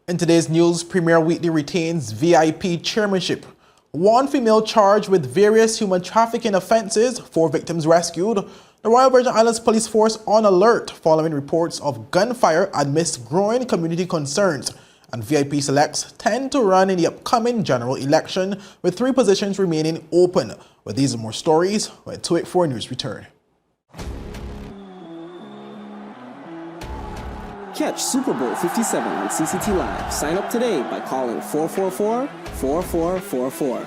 In today's news, Premier Wheatley retains VIP Chairmanship. One female charged with various human trafficking offences, 4 victims rescued. The Royal Virgin Islands Police Force on alert following reports of gunfire amidst growing community concerns. And VIP selects 10 to run in the upcoming general election, with 3 positions remaining open. With these and more stories, when 284 News return. Catch Super Bowl 57 on CCT Live. Sign up today by calling 444-4444.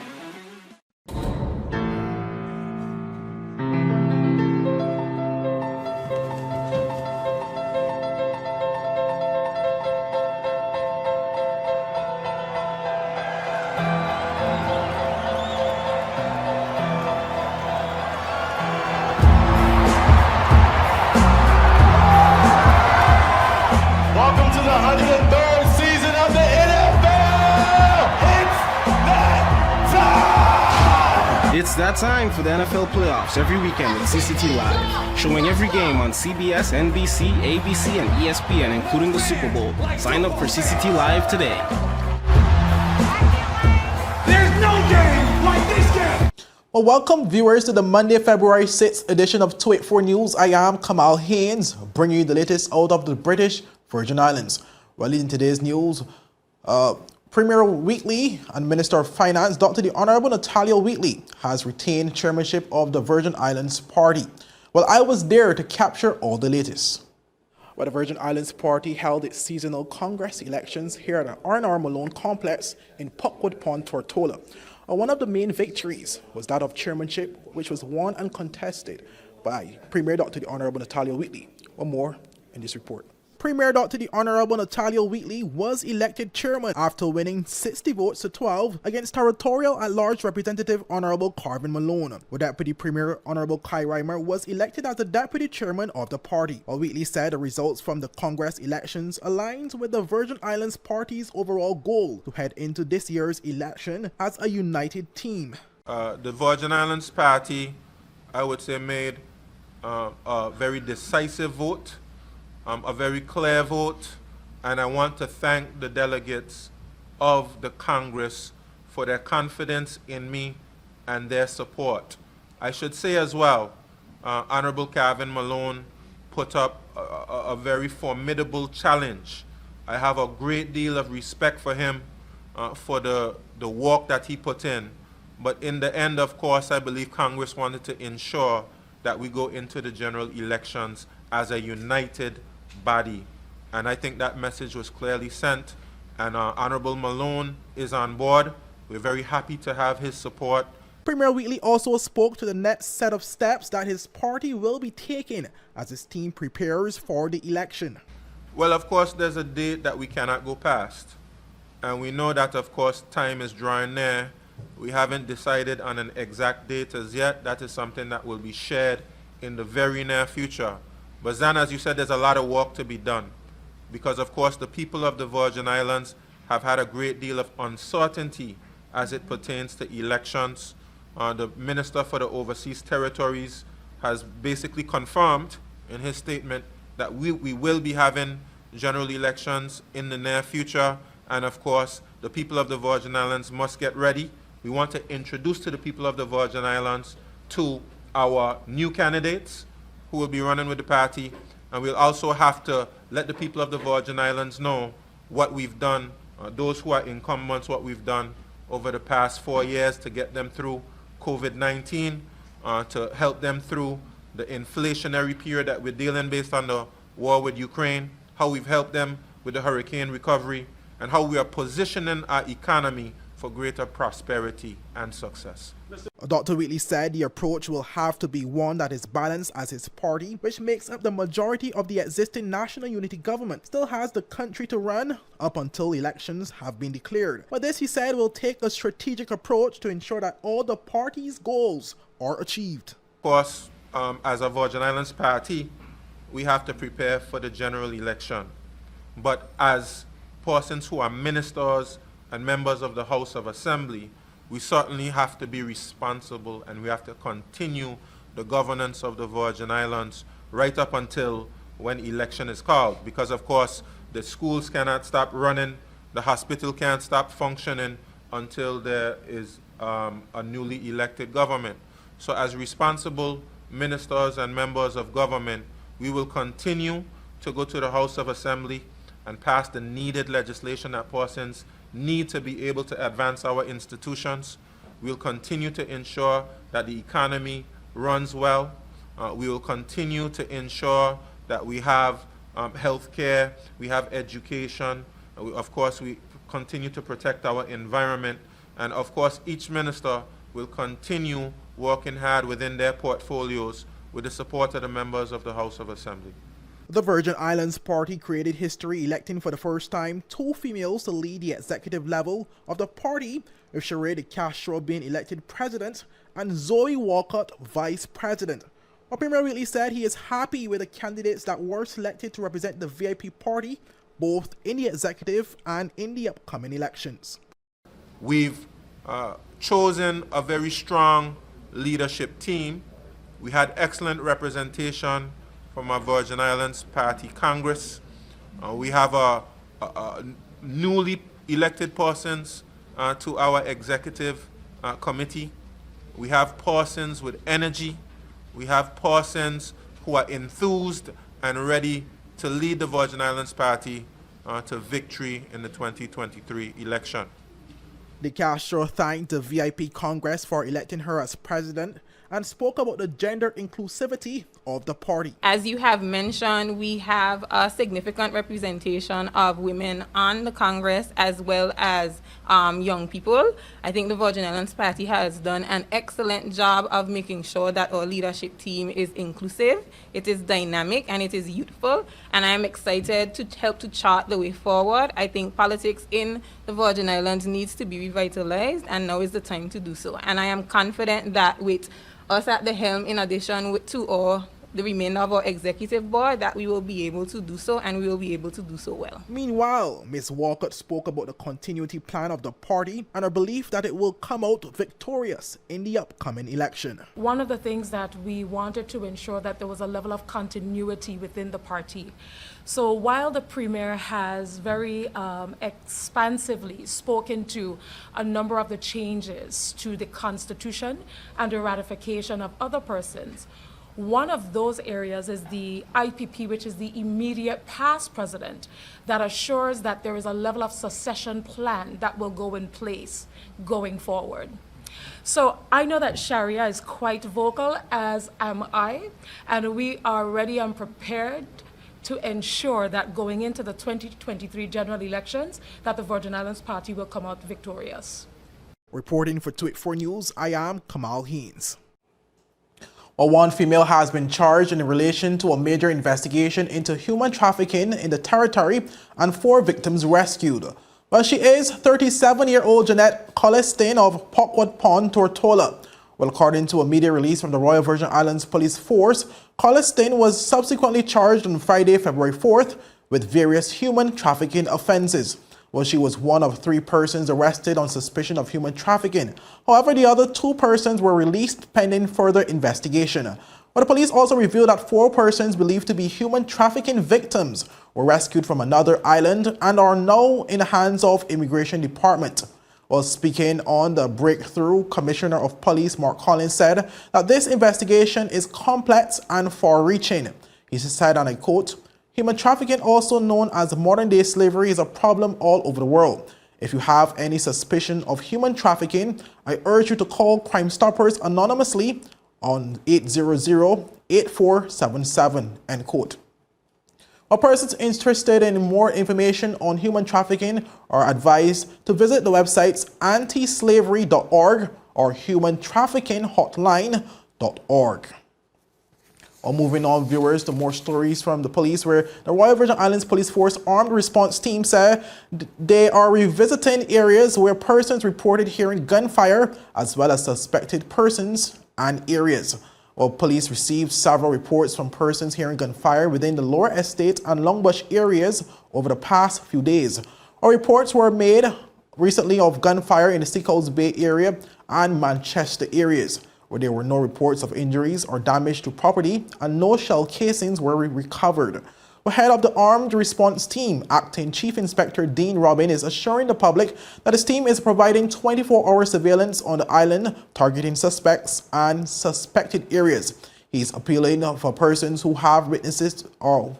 Welcome to the 103rd season of the NFL! It's that time for the NFL playoffs every weekend with CCT Live, showing every game on CBS, NBC, ABC, and ESPN, including the Super Bowl. Sign up for CCT Live today. There's no game like this game! Well, welcome viewers to the Monday, February 6th edition of 284 News. I am Kamal Haynes, bringing you the latest out of the British Virgin Islands. Well, leading today's news, Premier Wheatley and Minister of Finance, Dr. the Honorable Natalia Wheatley, has retained chairmanship of the Virgin Islands Party. Well, I was there to capture all the latest. Well, the Virgin Islands Party held its seasonal Congress elections here at the R&R Malone Complex in Puckwood Pond, Tortola. One of the main victories was that of chairmanship, which was won and contested by Premier Dr. the Honorable Natalia Wheatley. One more in this report. Premier Dr. the Honorable Natalia Wheatley was elected chairman after winning 60 votes to 12 against Territorial at-Large Representative Honorable Carvin Malone. With Deputy Premier Honorable Elihu Rymer was elected as the deputy chairman of the party. While Wheatley said the results from the Congress elections aligns with the Virgin Islands Party's overall goal to head into this year's election as a united team. The Virgin Islands Party, I would say, made a very decisive vote. A very clear vote, and I want to thank the delegates of the Congress for their confidence in me and their support. I should say as well, Honorable Carvin Malone put up a very formidable challenge. I have a great deal of respect for him for the work that he put in, but in the end, of course, I believe Congress wanted to ensure that we go into the general elections as a united body, and I think that message was clearly sent, and Honorable Malone is on board. We're very happy to have his support. Premier Wheatley also spoke to the next set of steps that his party will be taking as his team prepares for the election. Well, of course, there's a date that we cannot go past, and we know that, of course, time is drawing near. We haven't decided on an exact date as yet. That is something that will be shared in the very near future. But Zan, as you said, there's a lot of work to be done because, of course, the people of the Virgin Islands have had a great deal of uncertainty as it pertains to elections. The Minister for the Overseas Territories has basically confirmed in his statement that we will be having general elections in the near future. And, of course, the people of the Virgin Islands must get ready. We want to introduce to the people of the Virgin Islands to our new candidates who will be running with the party, and we'll also have to let the people of the Virgin Islands know what we've done, those who are incumbents, what we've done over the past 4 years to get them through COVID-19, to help them through the inflationary period that we're dealing based on the war with Ukraine, how we've helped them with the hurricane recovery, and how we are positioning our economy for greater prosperity and success. Dr. Wheatley said the approach will have to be one that is balanced as his party, which makes up the majority of the existing national unity government, still has the country to run up until elections have been declared. But this, he said, will take a strategic approach to ensure that all the party's goals are achieved. Of course, as a Virgin Islands party, we have to prepare for the general election. But as persons who are ministers and members of the House of Assembly, we certainly have to be responsible, and we have to continue the governance of the Virgin Islands right up until when election is called, because of course the schools cannot stop running, The hospital can't stop functioning until there is a newly elected government. So as responsible ministers and members of government, we will continue to go to the House of Assembly and pass the needed legislation that persons need to be able to advance our institutions. We'll continue to ensure that the economy runs well. We will continue to ensure that we have health care, we have education. Of course, we continue to protect our environment. And of course, each minister will continue working hard within their portfolios with the support of the members of the House of Assembly. The Virgin Islands Party created history, electing for the first time 2 females to lead the executive level of the party, with Sheree de Castro being elected president and Zoe Walcott vice president. Premier Wheatley said he is happy with the candidates that were selected to represent the VIP party, both in the executive and in the upcoming elections. We've chosen a very strong leadership team. We had excellent representation from our Virgin Islands Party Congress. We have a newly elected persons to our executive committee. We have persons with energy. We have persons who are enthused and ready to lead the Virgin Islands Party to victory in the 2023 election. De Castro thanked the VIP Congress for electing her as president and spoke about the gender inclusivity of the party. As you have mentioned, we have a significant representation of women on the Congress as well as young people. I think the Virgin Islands Party has done an excellent job of making sure that our leadership team is inclusive, it is dynamic, and it is youthful. And I am excited to help to chart the way forward. I think politics in the Virgin Islands needs to be revitalized, and now is the time to do so. And I am confident that with us at the helm, in addition to the remainder of our executive board, that we will be able to do so, and we will be able to do so well. Meanwhile, Ms. Walcott spoke about the continuity plan of the party and her belief that it will come out victorious in the upcoming election. One of the things that we wanted to ensure that there was a level of continuity within the party. So while the Premier has very expansively spoken to a number of the changes to the Constitution and the ratification of other persons, one of those areas is the IPP, which is the immediate past president, that assures that there is a level of succession plan that will go in place going forward. So I know that Sharia is quite vocal, as am I, and we are ready and prepared to ensure that going into the 2023 general elections, that the Virgin Islands Party will come out victorious. Reporting for 284 News, I am Kamal Haynes. Well, one female has been charged in relation to a major investigation into human trafficking in the territory and 4 victims rescued. Well, she is 37-year-old Jeanette Colestin of Popwood Pond, Tortola. Well, according to a media release from the Royal Virgin Islands Police Force, Colestin was subsequently charged on Friday, February 4th with various human trafficking offences. Well, she was one of 3 persons arrested on suspicion of human trafficking. However, the other 2 persons were released pending further investigation. Well, the police also revealed that 4 persons believed to be human trafficking victims were rescued from another island and are now in the hands of Immigration Department. While speaking on the breakthrough, Commissioner of Police Mark Collins said that this investigation is complex and far-reaching. He said, and I quote, "Human trafficking, also known as modern-day slavery, is a problem all over the world. If you have any suspicion of human trafficking, I urge you to call Crime Stoppers anonymously on 800-8477, end quote. Persons interested in more information on human trafficking are advised to visit the websites antislavery.org or humantraffickinghotline.org. Moving on, viewers, to more stories from the police, where the Royal Virgin Islands Police Force Armed Response Team said they are revisiting areas where persons reported hearing gunfire, as well as suspected persons and areas. Well, police received several reports from persons hearing gunfire within the Lower Estate and Longbush areas over the past few days. Reports were made recently of gunfire in the Seacoast Bay area and Manchester areas, where there were no reports of injuries or damage to property and no shell casings were recovered. The head of the Armed Response Team, Acting Chief Inspector Dean Robin, is assuring the public that his team is providing 24-hour surveillance on the island, targeting suspects and suspected areas. He's appealing for persons who have witnessed or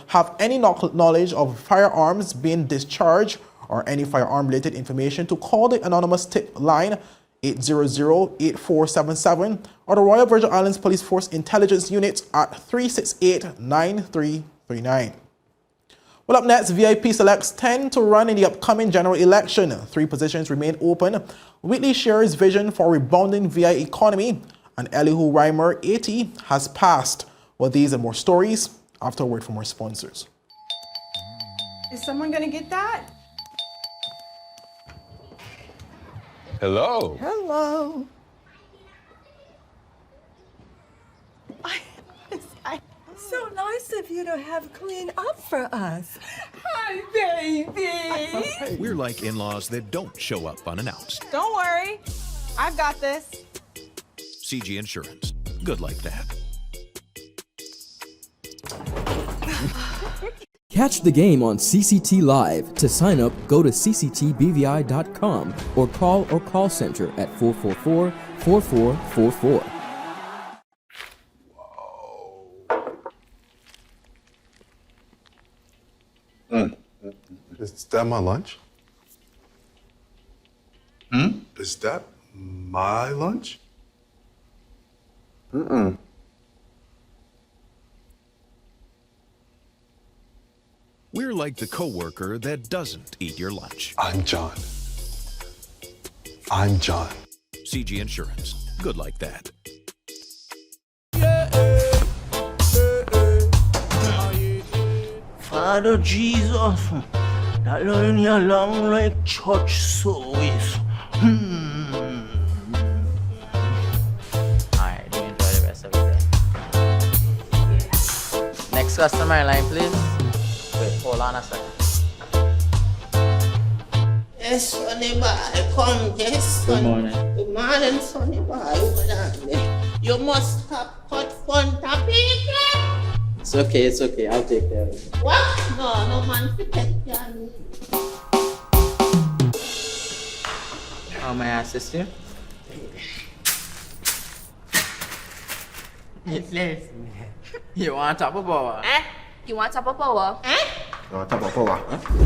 have any knowledge of firearms being discharged or any firearm-related information to call the anonymous tip line 800-8477 or the Royal Virgin Islands Police Force Intelligence Unit at 368-9339. Well, up next, VIP selects 10 to run in the upcoming general election. 3 positions remain open. Wheatley shares vision for rebounding VI economy, and Elihu Rymer, 80, has passed. Well, these and more stories after a word from our sponsors. Is someone going to get that? Hello. Hello. So nice of you to have cleaned up for us. Hi, baby. We're like in-laws that don't show up unannounced. Don't worry. I've got this. CG Insurance. Good like that. Catch the game on CCT Live. To sign up, go to cctbvi.com or call our call center at 444-4444. Is that my lunch? Is that my lunch? We're like the coworker that doesn't eat your lunch. I'm John. I'm John. CG Insurance. Good like that. Father Jesus, that line you long like church service. Alright, you enjoy the rest of your day. Next customer line, please. Wait, hold on a second. Yes, Sonny boy, come, yes, son. Good morning. Good morning, Sonny boy. Hold on there. You must have cut fun to people. It's okay, I'll take care of it. What? No man to take care of me. How may I assist you? You want top of power? You want top of power?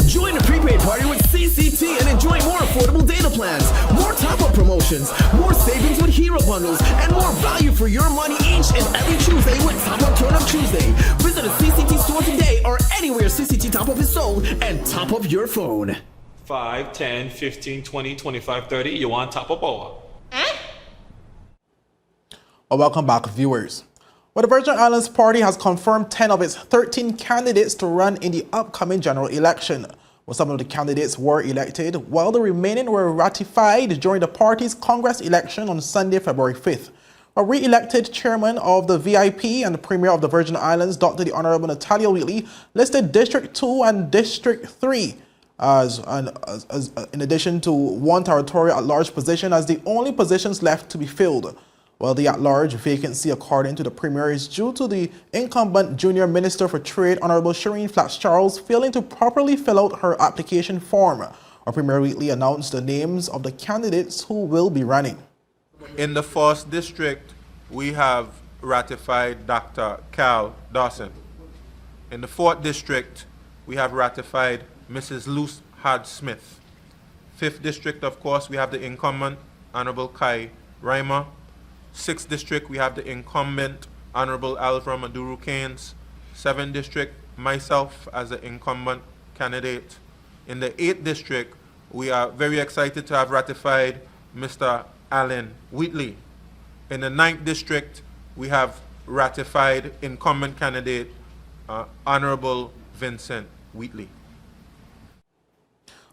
Join the prepaid party with CCT and enjoy more affordable data plans, more top-up promotions, more savings with hero bundles, and more value for your money each and every Tuesday with Top Up Turn Up Tuesday. Visit a CCT store today or anywhere CCT Top Up is sold and top up your phone. 5, 10, 15, 20, 25, 30. You want top of power? Well, welcome back, viewers. Well, the Virgin Islands Party has confirmed 10 of its 13 candidates to run in the upcoming general election. Well, some of the candidates were elected, while the remaining were ratified during the party's Congress election on Sunday, February 5th. A re-elected chairman of the VIP and the Premier of the Virgin Islands, Dr. the Honorable Natalia Wheatley, listed District 2 and District 3 as in addition to one territorial at-large position as the only positions left to be filled. Well, the at-large vacancy, according to the Premier, is due to the incumbent Junior Minister for Trade, Honorable Shireen Flatz-Charles, failing to properly fill out her application form. Our Premier Wheatley announced the names of the candidates who will be running. In the 1st district, we have ratified Dr. Cal Dawson. In the 4th district, we have ratified Mrs. Luce Hard-Smith. 5th district, of course, we have the incumbent Honorable Kai Rymer. 6th district, we have the incumbent Honorable Alvra Maduro Keynes. 7th district, myself as the incumbent candidate. In the 8th district, we are very excited to have ratified Mr. Alan Wheatley. In the 9th district, we have ratified incumbent candidate Honorable Vincent Wheatley.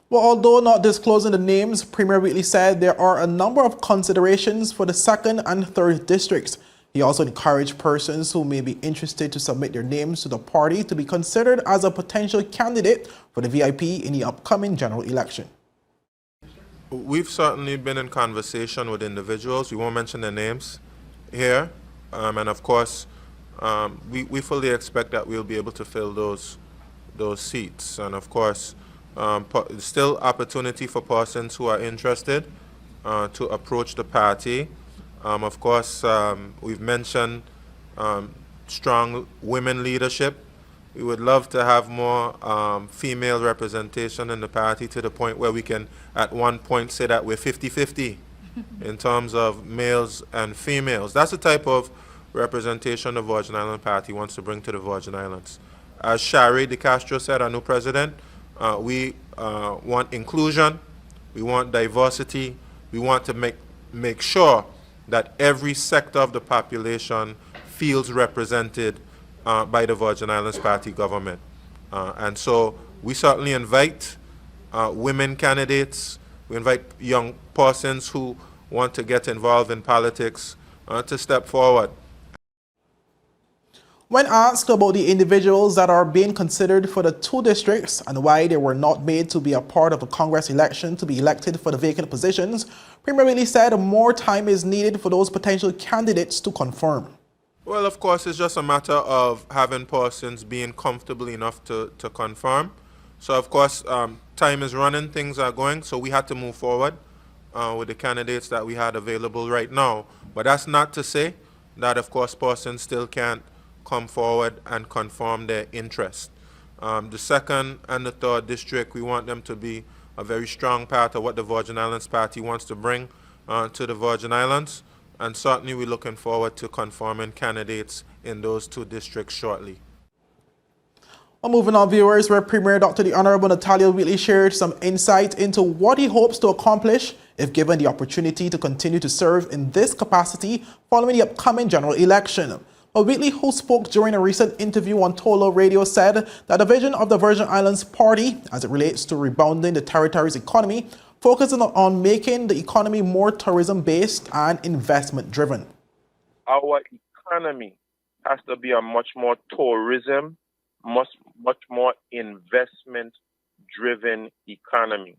Well, although not disclosing the names, Premier Wheatley said there are a number of considerations for the 2nd and 3rd districts. He also encouraged persons who may be interested to submit their names to the party to be considered as a potential candidate for the VIP in the upcoming general election. We've certainly been in conversation with individuals. We won't mention their names here. And of course, we fully expect that we'll be able to fill those seats. And of course, still opportunity for persons who are interested to approach the party. Of course, we've mentioned strong women leadership. We would love to have more female representation in the party, to the point where we can at one point say that we're 50-50 in terms of males and females. That's the type of representation the Virgin Island Party wants to bring to the Virgin Islands. As Shari De Castro said, our new president, we want inclusion, we want diversity, we want to make sure that every sector of the population feels represented by the Virgin Islands Party government. And so we certainly invite women candidates, we invite young persons who want to get involved in politics to step forward. When asked about the individuals that are being considered for the 2 districts and why they were not made to be a part of the Congress election to be elected for the vacant positions, Premier Wheatley said more time is needed for those potential candidates to confirm. Well, of course, it's just a matter of having persons being comfortable enough to confirm. So, of course, time is running, things are going, so we had to move forward with the candidates that we had available right now. But that's not to say that, of course, persons still can't come forward and confirm their interest. The 2nd and the 3rd district, we want them to be a very strong part of what the Virgin Islands Party wants to bring to the Virgin Islands. And certainly we're looking forward to confirming candidates in those 2 districts shortly. Well, moving on, viewers, where Premier Dr. the Honorable Natalia Wheatley shared some insight into what he hopes to accomplish if given the opportunity to continue to serve in this capacity following the upcoming general election. Well, Wheatley, who spoke during a recent interview on Tolo Radio, said that the vision of the Virgin Islands Party, as it relates to rebounding the territory's economy, focusing on making the economy more tourism-based and investment-driven. Our economy has to be a much more tourism, much more investment-driven economy.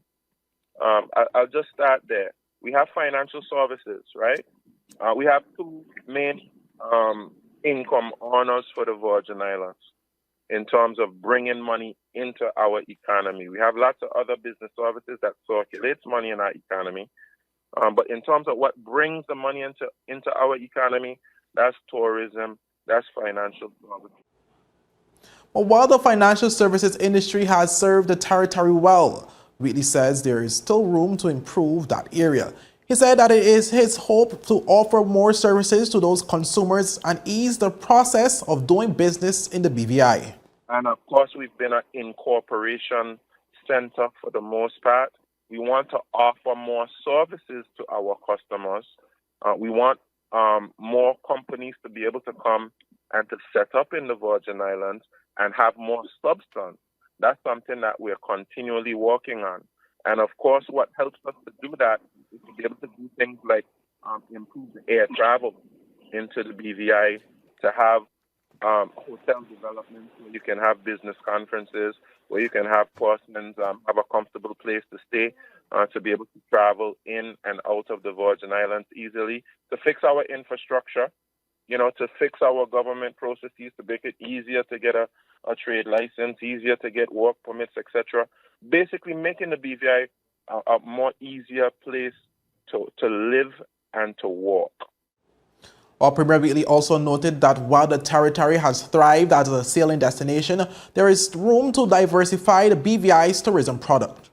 I'll just start there. We have financial services, right? We have 2 main income earners for the Virgin Islands in terms of bringing money into our economy. We have lots of other business services that circulates money in our economy. But in terms of what brings the money into our economy, that's tourism, that's financial services. Well, while the financial services industry has served the territory well, Wheatley says there is still room to improve that area. He said that it is his hope to offer more services to those consumers and ease the process of doing business in the BVI. And of course, we've been an incorporation center for the most part. We want to offer more services to our customers. We want more companies to be able to come and to set up in the Virgin Islands and have more substance. That's something that we're continually working on. And of course, what helps us to do that is to be able to do things like improve the air travel into the BVI, to have hotel development where you can have business conferences, where you can have persons have a comfortable place to stay, to be able to travel in and out of the Virgin Islands easily, to fix our infrastructure, to fix our government processes, to make it easier to get a trade license, easier to get work permits, etc. Basically making the BVI a more easier place to live and to work. Well, Premier Wheatley also noted that while the territory has thrived as a sailing destination, there is room to diversify the BVI's tourism product.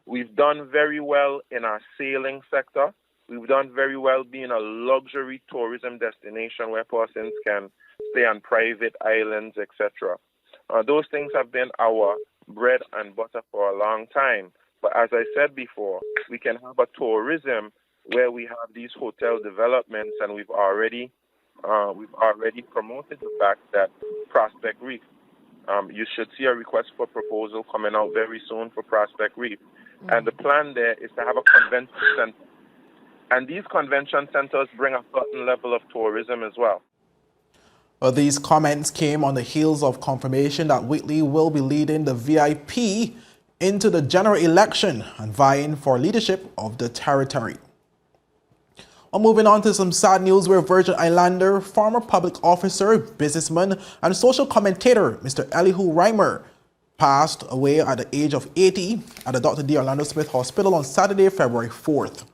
We've done very well in our sailing sector. We've done very well being a luxury tourism destination where persons can stay on private islands, etc. Those things have been our bread and butter for a long time. But as I said before, we can have a tourism where we have these hotel developments, and we've already promoted the fact that Prospect Reef, you should see a request for proposal coming out very soon for Prospect Reef. And the plan there is to have a convention center. And these convention centers bring a certain level of tourism as well. Well, these comments came on the heels of confirmation that Wheatley will be leading the VIP into the general election and vying for leadership of the territory. Well, moving on to some sad news where Virgin Islander, former public officer, businessman, and social commentator Mr. Elihu Rymer passed away at the age of 80 at the Dr. D. Orlando Smith Hospital on Saturday, February 4th.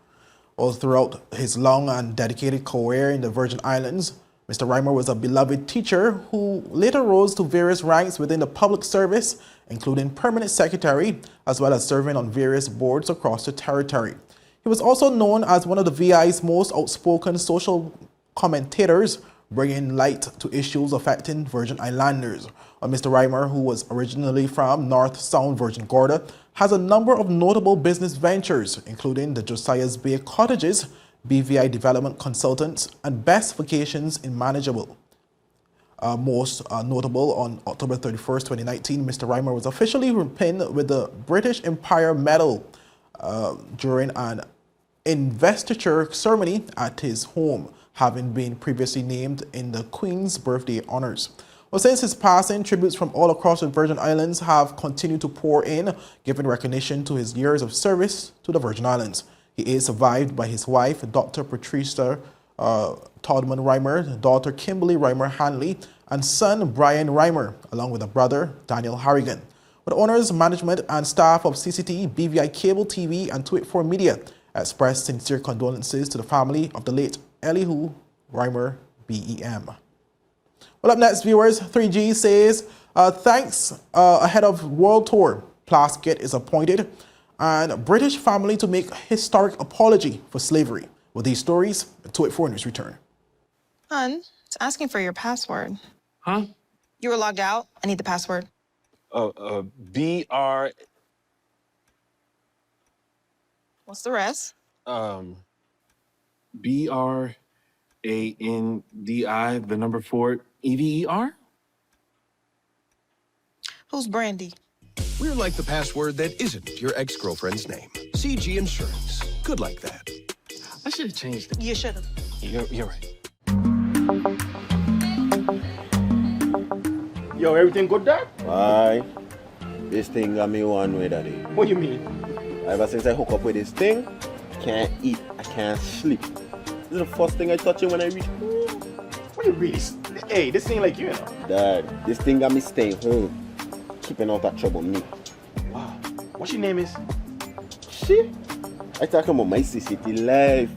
All throughout his long and dedicated career in the Virgin Islands, Mr. Rymer was a beloved teacher who later rose to various ranks within the public service, including permanent secretary, as well as serving on various boards across the territory. He was also known as one of the VI's most outspoken social commentators, bringing light to issues affecting Virgin Islanders. Mr. Rymer, who was originally from North Sound, Virgin Gorda, has a number of notable business ventures, including the Josiah's Bay Cottages, BVI Development Consultants, and Best Vacations in Manageable. Most notable, on October 31st, 2019, Mr. Rymer was officially pinned with the British Empire Medal during an investiture ceremony at his home, having been previously named in the Queen's Birthday Honours. Well, since his passing, tributes from all across the Virgin Islands have continued to pour in, giving recognition to his years of service to the Virgin Islands. He is survived by his wife, Dr. Patricia Todman Rymer, daughter Kimberly Rymer Hanley, and son Brian Rymer, along with a brother, Daniel Harrigan. With owners, management, and staff of CCT, BVI Cable TV, and 284 Media expressed sincere condolences to the family of the late Elihu Rymer, BEM. Well, up next, viewers, 3G says, thanks ahead of World Tour, Plaskett is appointed, and British family to make historic apology for slavery. With these stories, 284 News return. Hun, it's asking for your password. Huh? You were logged out. I need the password. BR. What's the rest? BRANDI, the number 4, EVER? Who's Brandy? We're like the password that isn't your ex-girlfriend's name. CG Insurance. Good like that. I should have changed it. You should have. You're right. Yo, everything good, Dad? Aye. This thing got me one way, Daddy. What do you mean? Ever since I hook up with this thing, I can't eat, I can't sleep. This is the first thing I touch it when I reach home. What do you really? Hey, this ain't like you know. Dad, this thing got me staying home. Keeping out that trouble me. Wow. What your name is? Shit. I talking about my CCT life.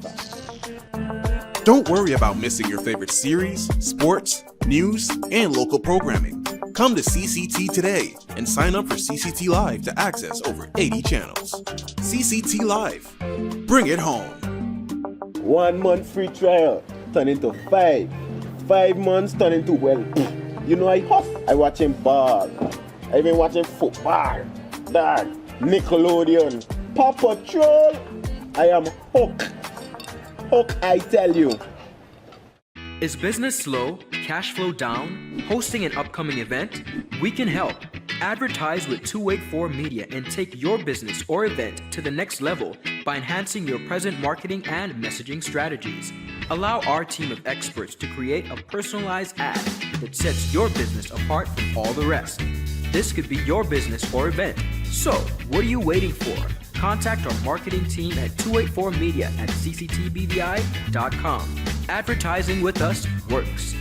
Don't worry about missing your favorite series, sports, news, and local programming. Come to CCT today and sign up for CCT Live to access over 80 channels. CCT Live. Bring it home. 1 month free trial turn into 5. 5 months turn into, well, you know I watching ball. I been watching football. Dad, Nickelodeon, Paw Patrol. I am hooked. Hook, I tell you. Is business slow? Cash flow down? Hosting an upcoming event? We can help. Advertise with 284 Media and take your business or event to the next level by enhancing your present marketing and messaging strategies. Allow our team of experts to create a personalized ad that sets your business apart from all the rest. This could be your business or event. So, what are you waiting for? Contact our marketing team at 284media@cctbvi.com. Advertising with us works.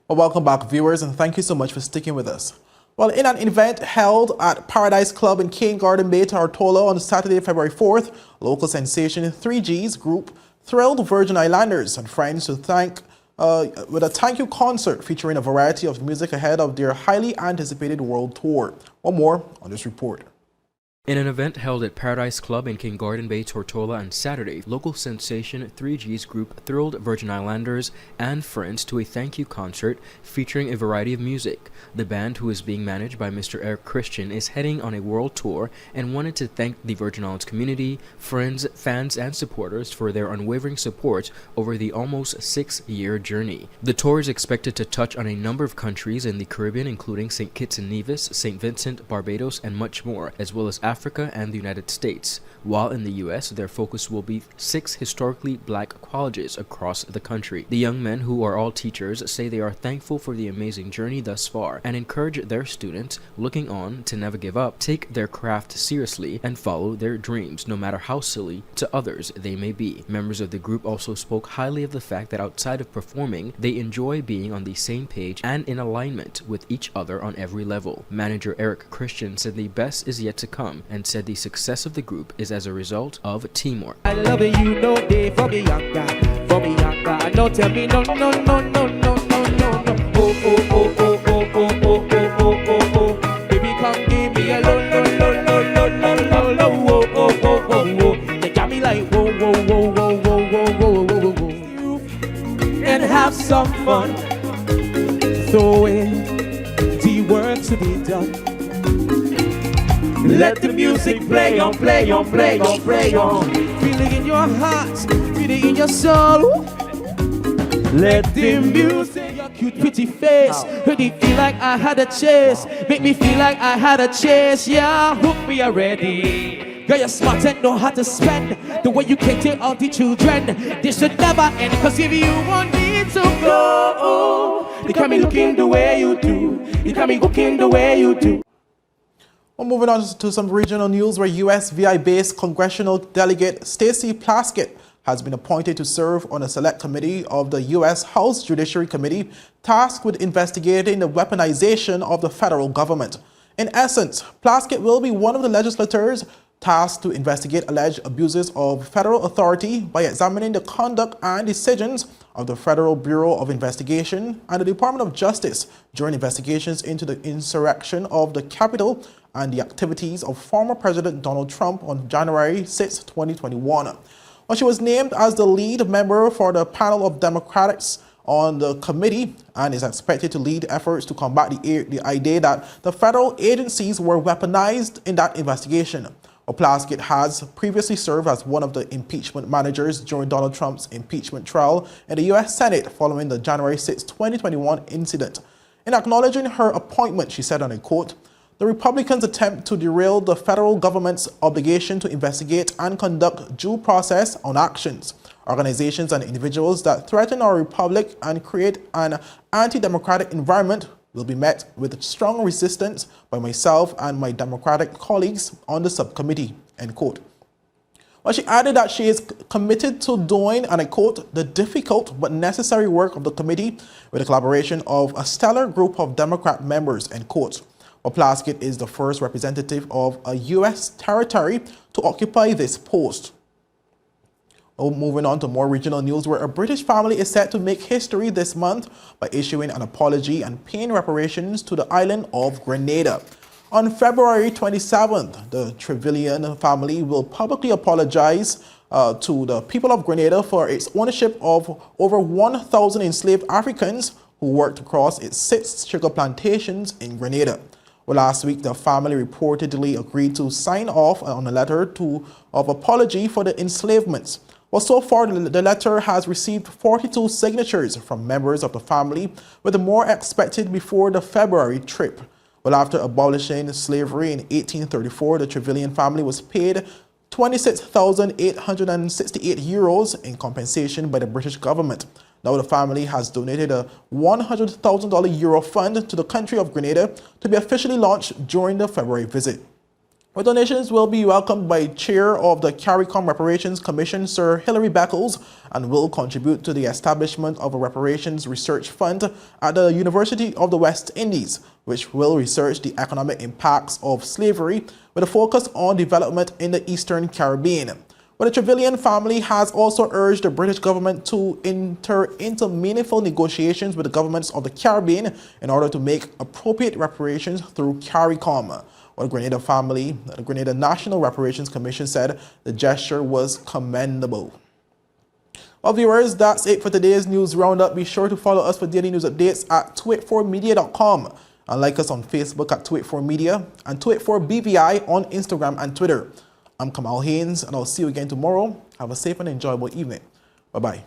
Well, welcome back, viewers, and thank you so much for sticking with us. Well, in an event held at Paradise Club in Cane Garden Bay, Tortola on Saturday, February 4th, local sensation 3G's group thrilled Virgin Islanders and friends to thank with a thank you concert featuring a variety of music ahead of their highly anticipated world tour. One more on this report. In an event held at Paradise Club in King Garden Bay, Tortola on Saturday, local sensation 3G's group thrilled Virgin Islanders and friends to a thank you concert featuring a variety of music. The band, who is being managed by Mr. Eric Christian, is heading on a world tour and wanted to thank the Virgin Islands community, friends, fans, and supporters for their unwavering support over the almost 6-year journey. The tour is expected to touch on a number of countries in the Caribbean, including St. Kitts and Nevis, St. Vincent, Barbados, and much more, as well as Africa and the United States, while in the U.S. their focus will be 6 historically black colleges across the country. The young men, who are all teachers, say they are thankful for the amazing journey thus far and encourage their students looking on to never give up, take their craft seriously, and follow their dreams, no matter how silly to others they may be. Members of the group also spoke highly of the fact that outside of performing, they enjoy being on the same page and in alignment with each other on every level. Manager Eric Christian said the best is yet to come and said the success of the group is as a result of teamwork. I love it, you know, they for me younger, for me younger. Don't tell me no, no, no, no, no, no, no, no. Oh, oh, oh, oh, oh, oh, oh, oh, oh, oh, oh. Baby, come give me a lo, lo, lo, lo, lo, lo, lo, lo. Oh, oh, oh, oh, oh. They got me like whoa, whoa, whoa, whoa, whoa, whoa, whoa, whoa, whoa. And have some fun. Throw in the work to be done. Let the music play on, play on, play on, play on. Feel it in your heart, feel it in your soul. Let the music, your cute pretty face, make me feel like I had a chase. Make me feel like I had a chase, yeah. Hook me already. Girl, you're smart and know how to spend. The way you cater all the children, this should never end. Cause if you want me to go, you got me looking the way you do. You got me looking the way you do. Well, moving on to some regional news, where U.S. VI-based congressional delegate Stacey Plaskett has been appointed to serve on a select committee of the U.S. House Judiciary Committee tasked with investigating the weaponization of the federal government. In essence, Plaskett will be one of the legislators tasked to investigate alleged abuses of federal authority by examining the conduct and decisions of the Federal Bureau of Investigation and the Department of Justice during investigations into the insurrection of the Capitol and the activities of former President Donald Trump on January 6, 2021. Well, she was named as the lead member for the panel of Democrats on the committee and is expected to lead efforts to combat the idea that the federal agencies were weaponized in that investigation. Plaskett has previously served as one of the impeachment managers during Donald Trump's impeachment trial in the U.S. Senate following the January 6, 2021 incident. In acknowledging her appointment, she said, and I quote, "The Republicans' attempt to derail the federal government's obligation to investigate and conduct due process on actions, organizations and individuals that threaten our republic and create an anti-democratic environment will be met with strong resistance by myself and my Democratic colleagues on the subcommittee," end quote. Well, she added that she is committed to doing, and I quote, "the difficult but necessary work of the committee with the collaboration of a stellar group of Democrat members," end quote. Well, Plaskett is the first representative of a U.S. territory to occupy this post. Moving on to more regional news, where a British family is set to make history this month by issuing an apology and paying reparations to the island of Grenada. On February 27th, the Trevelyan family will publicly apologize to the people of Grenada for its ownership of over 1,000 enslaved Africans who worked across its 6 sugar plantations in Grenada. Well, last week, the family reportedly agreed to sign off on a letter of apology for the enslavements. Well, so far, the letter has received 42 signatures from members of the family, with more expected before the February trip. Well, after abolishing slavery in 1834, the Trevelyan family was paid €26,868 in compensation by the British government. Now the family has donated a €100,000 Euro fund to the country of Grenada to be officially launched during the February visit. Well, donations will be welcomed by Chair of the CARICOM Reparations Commission, Sir Hilary Beckles, and will contribute to the establishment of a reparations research fund at the University of the West Indies, which will research the economic impacts of slavery with a focus on development in the Eastern Caribbean. But the Trevelyan family has also urged the British government to enter into meaningful negotiations with the governments of the Caribbean in order to make appropriate reparations through CARICOM. Well, the Grenada National Reparations Commission said the gesture was commendable. Well, viewers, that's it for today's news roundup. Be sure to follow us for daily news updates at 284media.com and like us on Facebook at 284media and 284BVI on Instagram and Twitter. I'm Kamal Haynes, and I'll see you again tomorrow. Have a safe and enjoyable evening. Bye-bye.